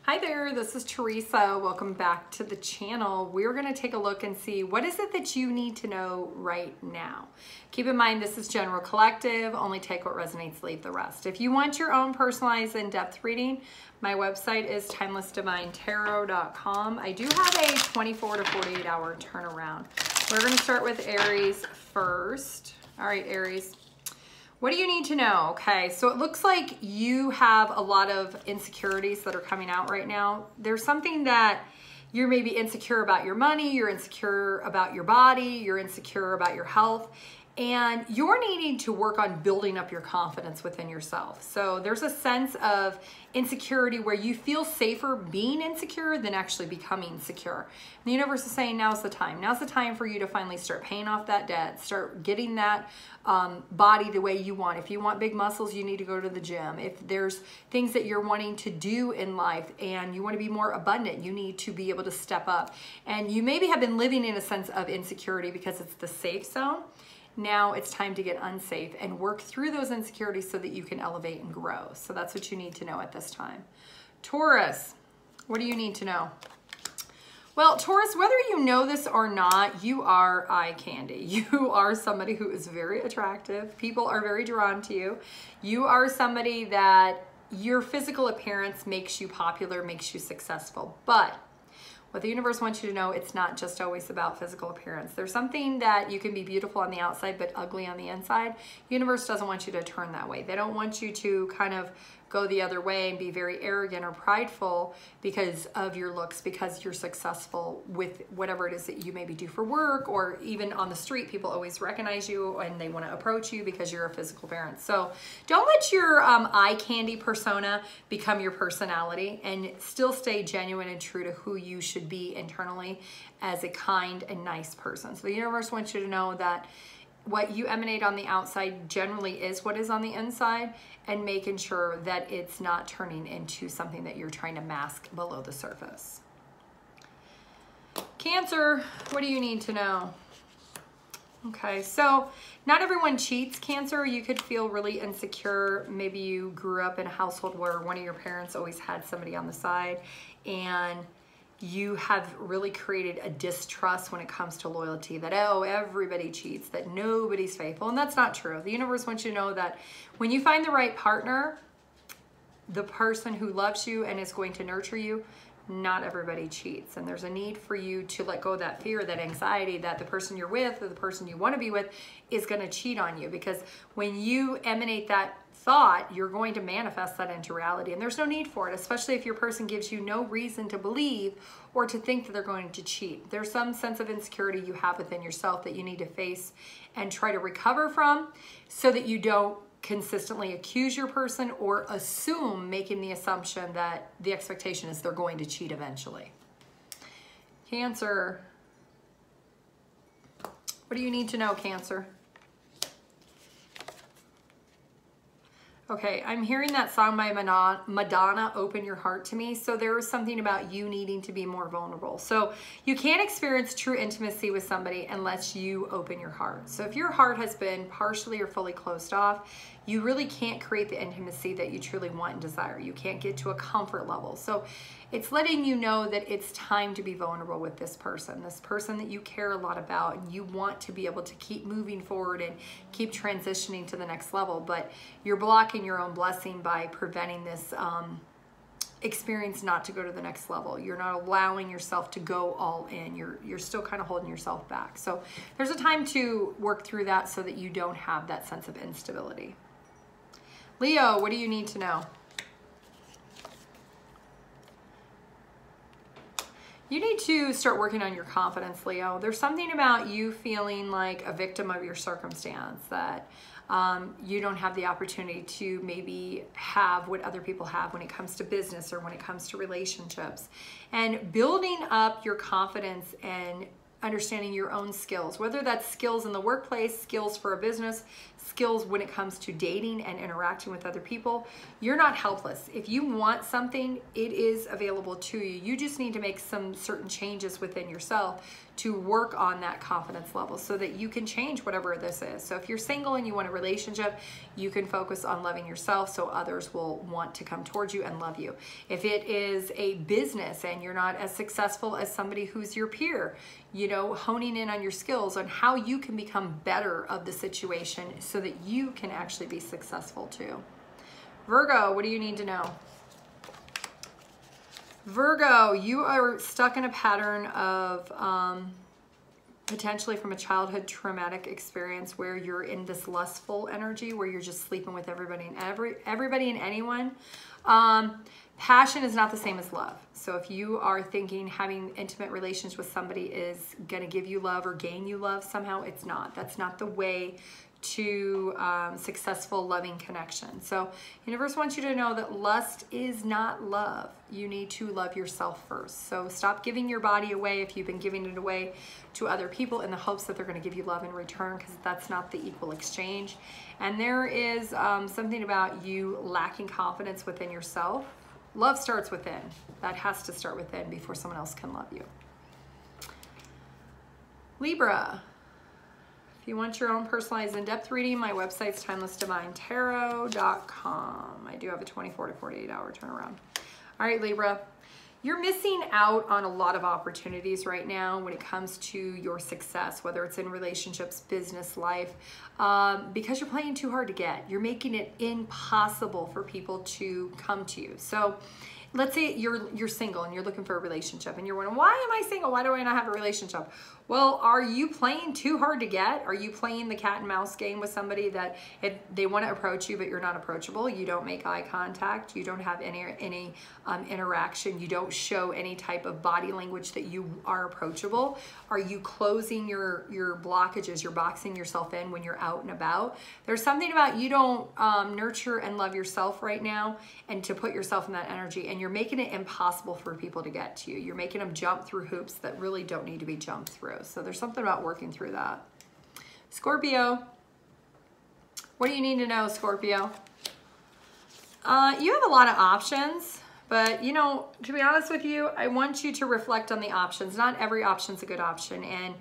Hi there, this is Teresa. Welcome back to the channel. We're going to take a look and see what is it that you need to know right now. Keep in mind this is general collective, only take what resonates, leave the rest. If you want your own personalized in-depth reading, my website is TimelessDivineTarot.com. I do have a 24 to 48 hour turnaround. We're going to start with Aries first. All right, Aries. What do you need to know? Okay, so it looks like you have a lot of insecurities that are coming out right now. There's something that you're maybe insecure about your money, you're insecure about your body, you're insecure about your health, and you're needing to work on building up your confidence within yourself. So there's a sense of insecurity where you feel safer being insecure than actually becoming secure. The universe is saying now's the time. Now's the time for you to finally start paying off that debt, start getting that body the way you want. If you want big muscles, you need to go to the gym. If there's things that you're wanting to do in life and you want to be more abundant, you need to be able to step up. And you maybe have been living in a sense of insecurity because it's the safe zone. Now it's time to get unsafe and work through those insecurities so that you can elevate and grow. So that's what you need to know at this time. Taurus, what do you need to know? Well, Taurus, whether you know this or not, you are eye candy. You are somebody who is very attractive. People are very drawn to you. You are somebody that your physical appearance makes you popular, makes you successful. But what the universe wants you to know, it's not just always about physical appearance. There's something that you can be beautiful on the outside but ugly on the inside. The universe doesn't want you to turn that way. They don't want you to kind of go the other way and be very arrogant or prideful because of your looks, because you're successful with whatever it is that you maybe do for work, or even on the street, people always recognize you and they want to approach you because you're a physical appearance. So don't let your eye candy persona become your personality, and still stay genuine and true to who you should be internally as a kind and nice person. So the universe wants you to know that what you emanate on the outside generally is what is on the inside, and making sure that it's not turning into something that you're trying to mask below the surface. Cancer, what do you need to know? Okay, so not everyone cheats, Cancer. You could feel really insecure. Maybe you grew up in a household where one of your parents always had somebody on the side, and you have really created a distrust when it comes to loyalty, that, oh, everybody cheats, that nobody's faithful. And that's not true. The universe wants you to know that when you find the right partner, the person who loves you and is going to nurture you, not everybody cheats. And there's a need for you to let go of that fear, that anxiety that the person you're with or the person you want to be with is going to cheat on you. Because when you emanate that thought, you're going to manifest that into reality, and there's no need for it, especially if your person gives you no reason to believe or to think that they're going to cheat. There's some sense of insecurity you have within yourself that you need to face and try to recover from, so that you don't consistently accuse your person or assume, making the assumption that the expectation is they're going to cheat eventually. Cancer, what do you need to know, Cancer? Okay, I'm hearing that song by Madonna, Open Your Heart to Me. So there is something about you needing to be more vulnerable. So you can't experience true intimacy with somebody unless you open your heart. So if your heart has been partially or fully closed off, you really can't create the intimacy that you truly want and desire. You can't get to a comfort level. So it's letting you know that it's time to be vulnerable with this person that you care a lot about, and you want to be able to keep moving forward and keep transitioning to the next level. But you're blocking your own blessing by preventing this experience not to go to the next level. You're not allowing yourself to go all in. You're still kind of holding yourself back. So there's a time to work through that so that you don't have that sense of instability. Leo, what do you need to know? You need to start working on your confidence, Leo. There's something about you feeling like a victim of your circumstance, that you don't have the opportunity to maybe have what other people have when it comes to business or when it comes to relationships. And building up your confidence and understanding your own skills, whether that's skills in the workplace, skills for a business, skills when it comes to dating and interacting with other people. You're not helpless. If you want something, it is available to you. You just need to make some certain changes within yourself to work on that confidence level so that you can change whatever this is. So if you're single and you want a relationship, you can focus on loving yourself so others will want to come towards you and love you. If it is a business and you're not as successful as somebody who's your peer, you know, honing in on your skills on how you can become better of the situation so that you can actually be successful too. Virgo, what do you need to know? Virgo, you are stuck in a pattern of potentially from a childhood traumatic experience where you're in this lustful energy where you're just sleeping with everybody and everybody and anyone. Passion is not the same as love. So if you are thinking having intimate relations with somebody is going to give you love or gain you love somehow, it's not. That's not the way to successful loving connection. So universe wants you to know that lust is not love. You need to love yourself first. So stop giving your body away if you've been giving it away to other people in the hopes that they're going to give you love in return, because that's not the equal exchange. And there is something about you lacking confidence within yourself. Love starts within. That has to start within before someone else can love you. Libra. If you want your own personalized in-depth reading, my website's TimelessDivineTarot.com. I do have a 24 to 48 hour turnaround. All right, Libra, you're missing out on a lot of opportunities right now when it comes to your success, whether it's in relationships, business, life, because you're playing too hard to get. You're making it impossible for people to come to you. So let's say you're single and you're looking for a relationship and you're wondering, why am I single? Why do I not have a relationship? Well, are you playing too hard to get? Are you playing the cat and mouse game with somebody that they want to approach you, but you're not approachable? You don't make eye contact. You don't have any interaction. You don't show any type of body language that you are approachable. Are you closing your blockages? You're boxing yourself in when you're out and about. There's something about you don't nurture and love yourself right now, and to put yourself in that energy, and you're making it impossible for people to get to you. You're making them jump through hoops that really don't need to be jumped through. So there's something about working through that. Scorpio, what do you need to know, Scorpio? You have a lot of options, but you know, to be honest with you, I want you to reflect on the options. Not every option's a good option. And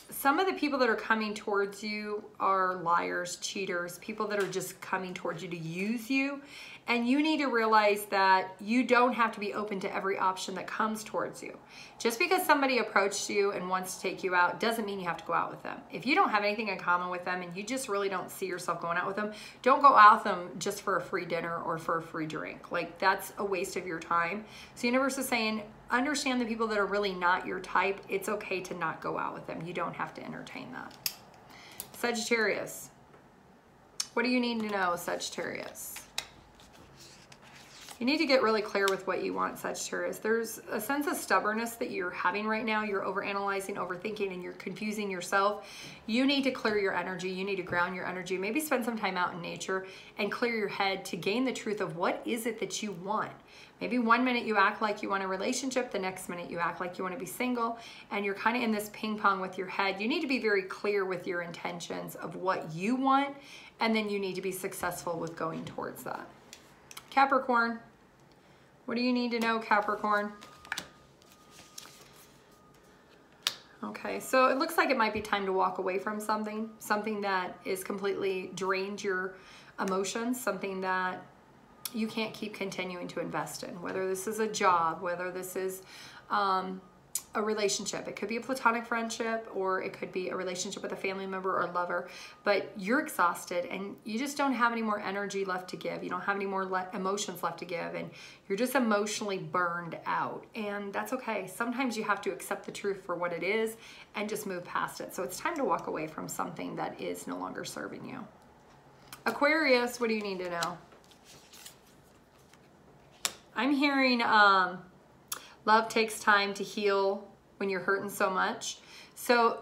some of the people that are coming towards you are liars, cheaters, people that are just coming towards you to use you. And you need to realize that you don't have to be open to every option that comes towards you. Just because somebody approached you and wants to take you out doesn't mean you have to go out with them. If you don't have anything in common with them and you just really don't see yourself going out with them, don't go out with them just for a free dinner or for a free drink. Like, that's a waste of your time. So universe is saying, understand the people that are really not your type. It's okay to not go out with them. You don't have to entertain that. Sagittarius, what do you need to know, Sagittarius? You need to get really clear with what you want, Sagittarius. There's a sense of stubbornness that you're having right now. You're overanalyzing, overthinking, and you're confusing yourself. You need to clear your energy. You need to ground your energy. Maybe spend some time out in nature and clear your head to gain the truth of what is it that you want. Maybe one minute you act like you want a relationship, the next minute you act like you want to be single, and you're kind of in this ping pong with your head. You need to be very clear with your intentions of what you want, and then you need to be successful with going towards that. Capricorn, what do you need to know, Capricorn? Okay, so it looks like it might be time to walk away from something that is completely drained your emotions, something that you can't keep continuing to invest in, whether this is a job, whether this is a relationship. It could be a platonic friendship, or it could be a relationship with a family member or lover, but you're exhausted and you just don't have any more energy left to give. You don't have any more emotions left to give, and you're just emotionally burned out, and that's okay. Sometimes you have to accept the truth for what it is and just move past it. So it's time to walk away from something that is no longer serving you. Aquarius, what do you need to know? I'm hearing love takes time to heal when you're hurting so much. So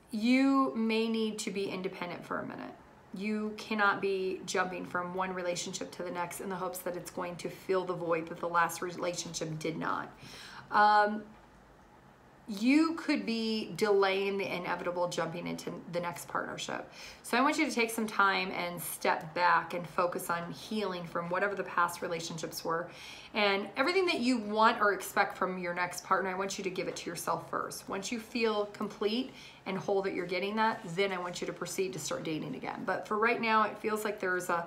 you may need to be independent for a minute. You cannot be jumping from one relationship to the next in the hopes that it's going to fill the void that the last relationship did not. you could be delaying the inevitable jumping into the next partnership. So I want you to take some time and step back and focus on healing from whatever the past relationships were. And everything that you want or expect from your next partner, I want you to give it to yourself first. Once you feel complete and whole that you're getting that, then I want you to proceed to start dating again. But for right now, it feels like there's a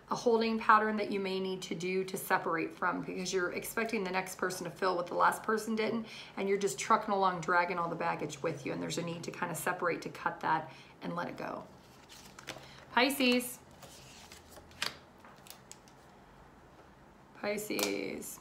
holding pattern that you may need to do to separate from, because you're expecting the next person to fill what the last person didn't, and you're just trucking along, dragging all the baggage with you, and there's a need to kind of separate, to cut that and let it go. Pisces. Pisces.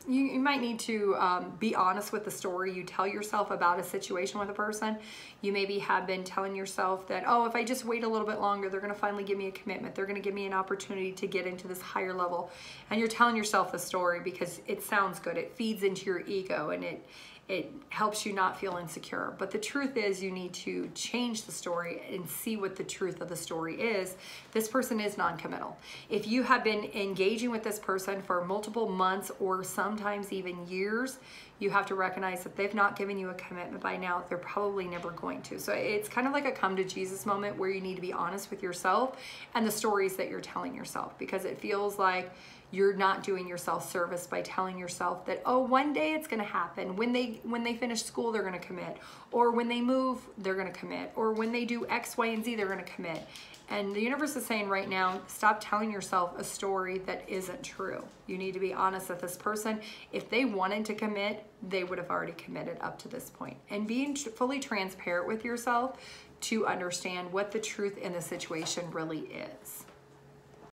You might need to be honest with the story you tell yourself about a situation with a person. You maybe have been telling yourself that, oh, if I just wait a little bit longer, they're going to finally give me a commitment. They're going to give me an opportunity to get into this higher level. And you're telling yourself the story because it sounds good. It feeds into your ego, and it helps you not feel insecure. But the truth is, you need to change the story and see what the truth of the story is. This person is non-committal. If you have been engaging with this person for multiple months or sometimes even years, you have to recognize that they've not given you a commitment by now. They're probably never going to. So it's kind of like a come to Jesus moment where you need to be honest with yourself and the stories that you're telling yourself, because it feels like you're not doing yourself service by telling yourself that, oh, one day it's going to happen. When they finish school, they're going to commit. Or when they move, they're going to commit. Or when they do X, Y, and Z, they're going to commit. And the universe is saying right now, stop telling yourself a story that isn't true. You need to be honest with this person. If they wanted to commit, they would have already committed up to this point. And being fully transparent with yourself to understand what the truth in the situation really is.